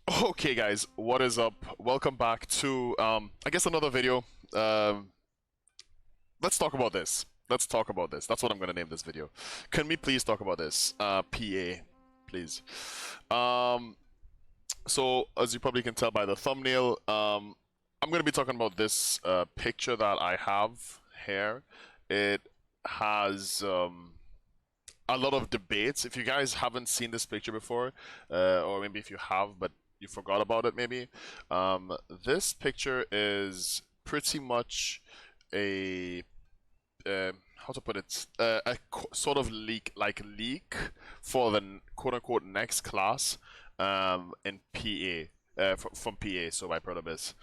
Okay, guys, what is up? Welcome back to I guess another video. Um, let's talk about this. Let's talk about this. That's what I'm gonna name this video. Can we please talk about this? PA, please. Um, so as you probably can tell by the thumbnail, I'm gonna be talking about this picture that I have here. It has a lot of debates. If you guys haven't seen this picture before, or maybe if you have, but you forgot about it, maybe, this picture is pretty much a how to put it, sort of leak for the quote unquote next class in PA, from PA, so by Protobis.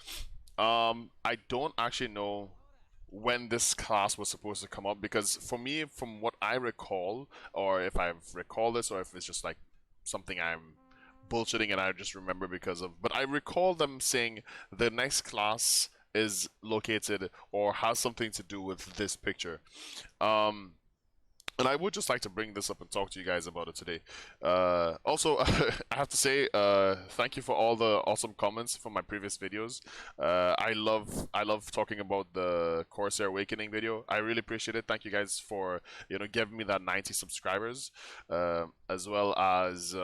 I don't actually know when this class was supposed to come up because for me, from what I recall, or if I recall this, or if it's just like something I'm bullshitting and I just remember because of, but I recall them saying the next class is located or has something to do with this picture. Um, and I would just like to bring this up and talk to you guys about it today. Also, I have to say, thank you for all the awesome comments from my previous videos. I love talking about the Corsair Awakening video. I really appreciate it. Thank you guys for giving me that 90 subscribers, as well as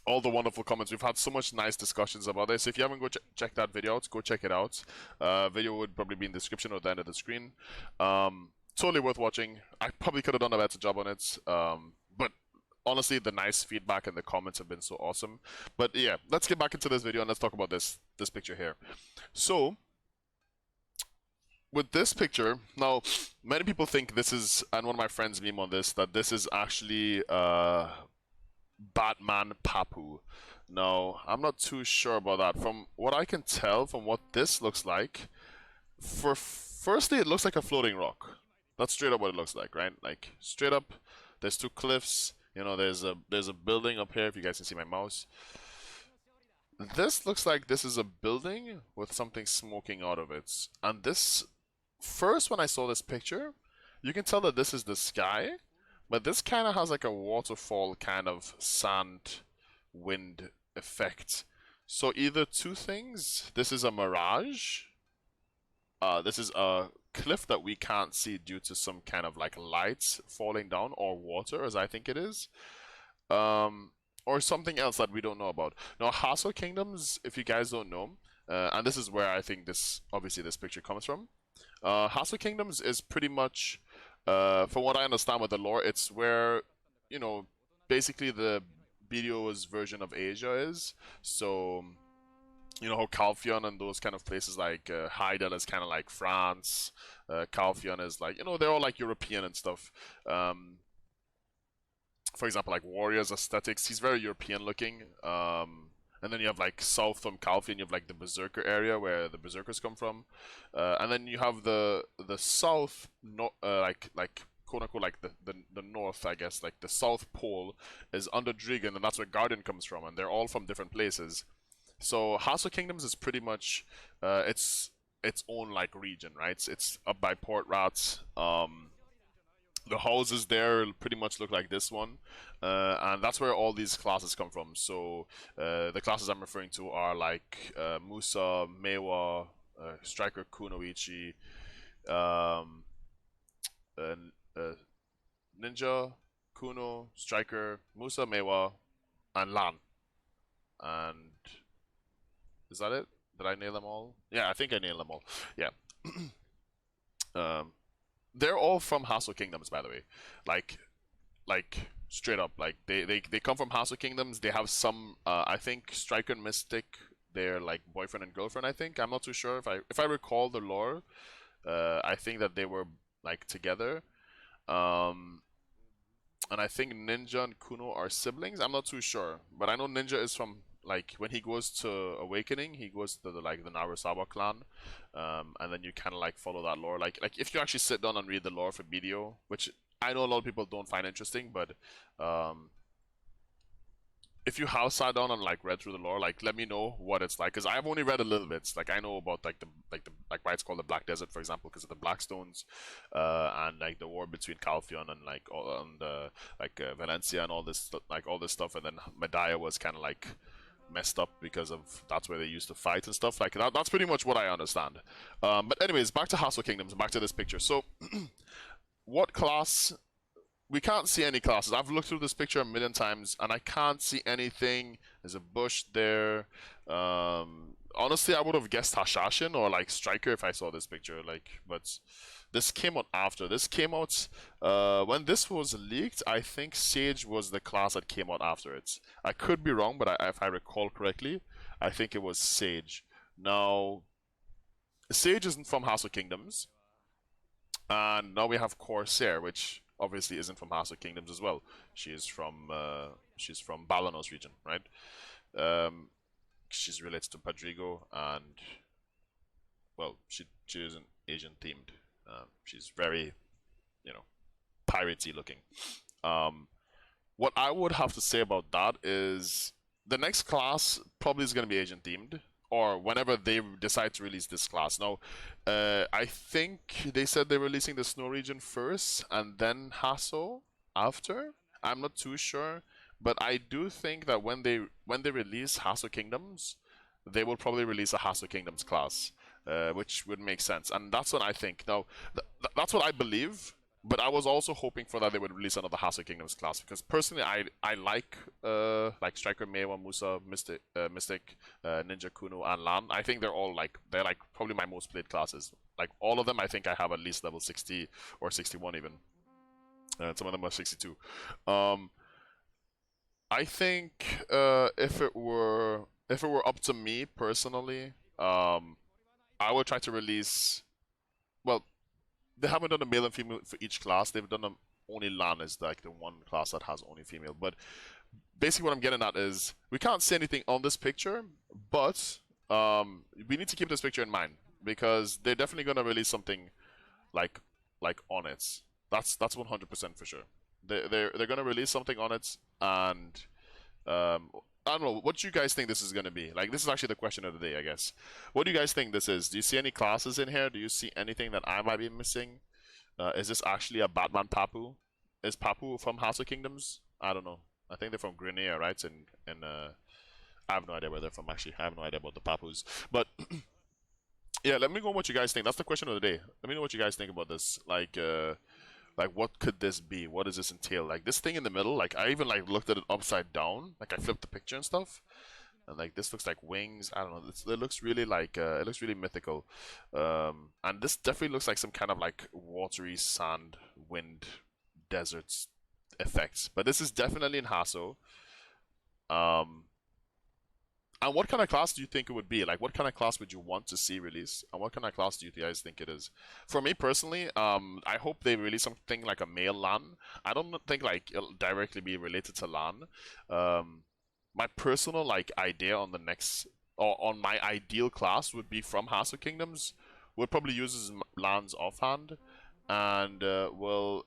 all the wonderful comments. We've had so much nice discussions about this. If you haven't check that video out, go check it out. Video would probably be in the description or the end of the screen. Totally worth watching. I probably could have done a better job on it. But honestly, the nice feedback and the comments have been so awesome. But yeah, let's get back into this video and let's talk about this picture here. So with this picture, now many people think this is, and one of my friends meme on this, that this is actually Batman Papu. No, I'm not too sure about that. From what I can tell, from what this looks like, firstly, it looks like a floating rock. That's straight up what it looks like, right? Like straight up. There's two cliffs. There's a building up here. If you guys can see my mouse, this looks like this is a building with something smoking out of it. And this, first when I saw this picture, you can tell that this is the sky, but this kind of has like a waterfall kind of sand wind effect. So either two things. This is a mirage. This is a cliff that we can't see due to some kind of like lights falling down or water, as I think it is. Or something else that we don't know about. Now, Haso Kingdoms, if you guys don't know, and this is where I think obviously this picture comes from. Haso Kingdoms is pretty much, from what I understand with the lore, it's where, basically the BDO's version of Asia is. So, how Calphion and those kind of places like Hyder is kind of like France. Calphion is like, they're all like European and stuff. For example, like Warrior's aesthetics, he's very European looking. And then you have like south from Calphion, you have like the Berserker area where the Berserkers come from. And then you have the south, like quote unquote like the north, I guess, like the South Pole is under Drigan, and that's where Guardian comes from, and they're all from different places. So Haso Kingdoms is pretty much its own like region, right? It's up by Port Rats. The houses there pretty much look like this one, and that's where all these classes come from. So the classes I'm referring to are like Musa, Meiwa, Striker Kunoichi, um, Ninja, Kuno, Striker, Musa, Meiwa, and Lan. And is that it? Did I nail them all? Yeah, I think I nailed them all. Yeah. They're all from Haso Kingdoms, by the way. Like straight up. Like they come from Haso Kingdoms. They have some. I think Striker and Mystic. They're like boyfriend and girlfriend. I think I'm not too sure if I recall the lore. I think that they were like together. And I think Ninja and Kuno are siblings. I'm not too sure, but I know Ninja is from, like, when he goes to Awakening, he goes to the Narusawa clan, and then you kind of like follow that lore. Like if you actually sit down and read the lore for BDO, which I know a lot of people don't find interesting, but if you have sat down and like read through the lore, like let me know what it's like, because I've only read a little bit. Like I know about like why it's called the Black Desert, for example, because of the Blackstones, and like the war between Calphion and like all and Valencia and all this stuff, and then Medaya was kind of like messed up because of that's where they used to fight and stuff like that. That's pretty much what I understand. But anyways, back to Haso Kingdoms, back to this picture. So, what class? We can't see any classes. I've looked through this picture a million times and I can't see anything. There's a bush there. Honestly, I would have guessed Hashashin or like Striker if I saw this picture. Like, but this came out after. This came out when this was leaked. I think Sage was the class that came out after it. I could be wrong, but if I recall correctly, I think it was Sage. Now, Sage isn't from House of Kingdoms, and now we have Corsair, which obviously isn't from Haso Kingdoms as well. She's from Balanos region, right? She's related to Padrigo, and well, she isn't Asian themed. She's very, you know, piratey looking. What I would have to say about that is the next class probably is going to be Asian themed, or whenever they decide to release this class. Now, I think they said they're releasing the Snow region first and then Haso after. I'm not too sure, but I do think that when they release Haso Kingdoms, they will probably release a Haso Kingdoms class, which would make sense. And that's what I think. Now, that's what I believe. But I was also hoping for that they would release another Haso Kingdoms class because personally I like Striker, Meiwa, Musa, Mystic, Ninja, Kuno, and Lan. I think they're like probably my most played classes. Like all of them, I think I have at least level 60 or 61 even. Some of them are 62. I think if it were up to me personally, I would try to release. Well, they haven't done a male and female for each class. They've done only Lan is like the one class that has only female. But basically, what I'm getting at is we can't see anything on this picture, but we need to keep this picture in mind because they're definitely gonna release something like on it. That's 100% for sure. They're gonna release something on it, and I don't know. What do you guys think this is gonna be? Like, this is actually the question of the day, I guess. What do you guys think this is? Do you see any classes in here? Do you see anything that I might be missing? Is this actually a Batman Papu? Is Papu from House of Kingdoms? I don't know. I think they're from Grenada, right? And I have no idea where they're from. Actually, I have no idea about the Papus. But yeah, let me know what you guys think. That's the question of the day. Let me know what you guys think about this. Like what could this be? What does this entail? Like this thing in the middle, like I even like looked at it upside down. Like I flipped the picture and stuff. And like this looks like wings. I don't know. It looks really like it looks really mythical. And this definitely looks like some kind of like watery sand, wind, deserts effects. But this is definitely in Haso. And what kind of class do you think it would be? Like, what kind of class would you want to see release? And what kind of class do you guys think it is? For me personally, I hope they release something like a male Lan. I don't think like it'll directly be related to Lan. My personal like idea on the next or on my ideal class would be from Haso Kingdoms. Would probably use Lan's offhand, and will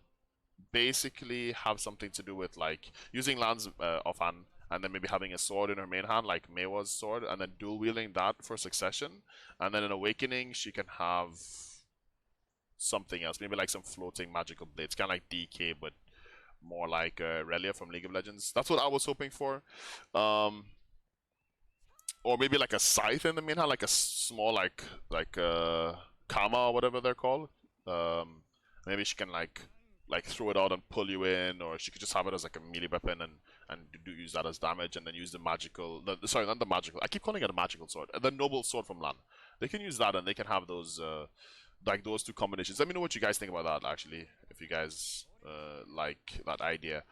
basically have something to do with like using Lan's offhand and then maybe having a sword in her main hand, like Meiwa's sword, and then dual wielding that for succession. And then in Awakening, she can have something else, maybe like some floating magical blades, kind of like DK, but more like Relia from League of Legends. That's what I was hoping for. Or maybe like a scythe in the main hand, like a small like Kama or whatever they're called. Maybe she can like throw it out and pull you in, or she could just have it as like a melee weapon and use that as damage, and then use the magical. Sorry, not the magical. I keep calling it a magical sword. The noble sword from Lan. They can use that, and they can have those like those two combinations. Let me know what you guys think about that. Actually, if you guys like that idea.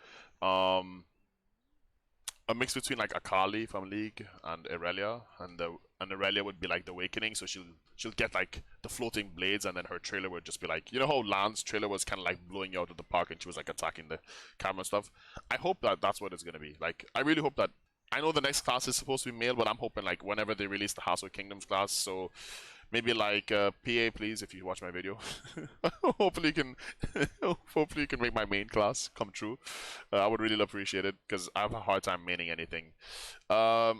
A mix between like Akali from League and Irelia, and Irelia would be like the Awakening, so she'll get like the floating blades, and then her trailer would just be like, you know how Lan's trailer was kind of like blowing you out of the park, and she was like attacking the camera and stuff. I hope that that's what it's gonna be. Like, I really hope that. I know the next class is supposed to be male, but I'm hoping like whenever they release the Haso Kingdoms class, so maybe like PA, please, if you watch my video, hopefully you can make my main class come true. I would really appreciate it because I have a hard time maining anything. But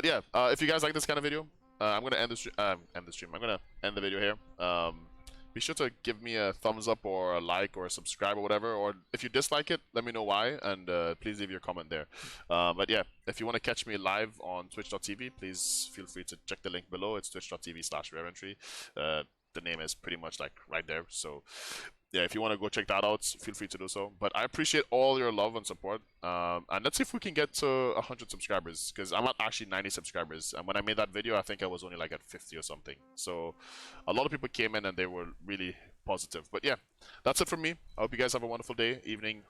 yeah, if you guys like this kind of video, I'm gonna end the stream. I'm gonna end the video here. be sure to give me a thumbs up or a like or a subscribe or whatever. Or if you dislike it, let me know why, and please leave your comment there. But yeah, if you want to catch me live on twitch.tv, please feel free to check the link below. It's twitch.tv/rareentry. The name is pretty much like right there. So yeah, if you want to go check that out, feel free to do so. But I appreciate all your love and support. And let's see if we can get to 100 subscribers, because I'm at actually 90 subscribers. And when I made that video, I think I was only like at 50 or something. So a lot of people came in and they were really positive. But yeah, that's it from me. I hope you guys have a wonderful day, evening,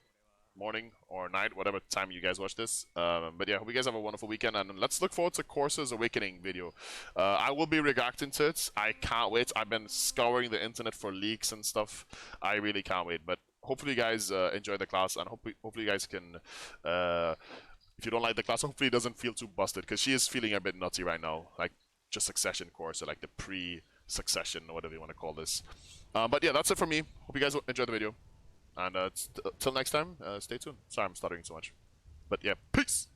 morning, or night, whatever time you guys watch this. But yeah, hope you guys have a wonderful weekend, and let's look forward to Corsa's Awakening video. I will be reacting to it. I can't wait. I've been scouring the internet for leaks and stuff. I really can't wait. But hopefully you guys enjoy the class, and hopefully you guys can, if you don't like the class, hopefully it doesn't feel too busted, because she is feeling a bit nutty right now, like just Succession Corsa, like the pre-Succession, or whatever you want to call this. But yeah, that's it for me. Hope you guys enjoyed the video. And till next time, stay tuned. Sorry I'm stuttering so much. But yeah, peace!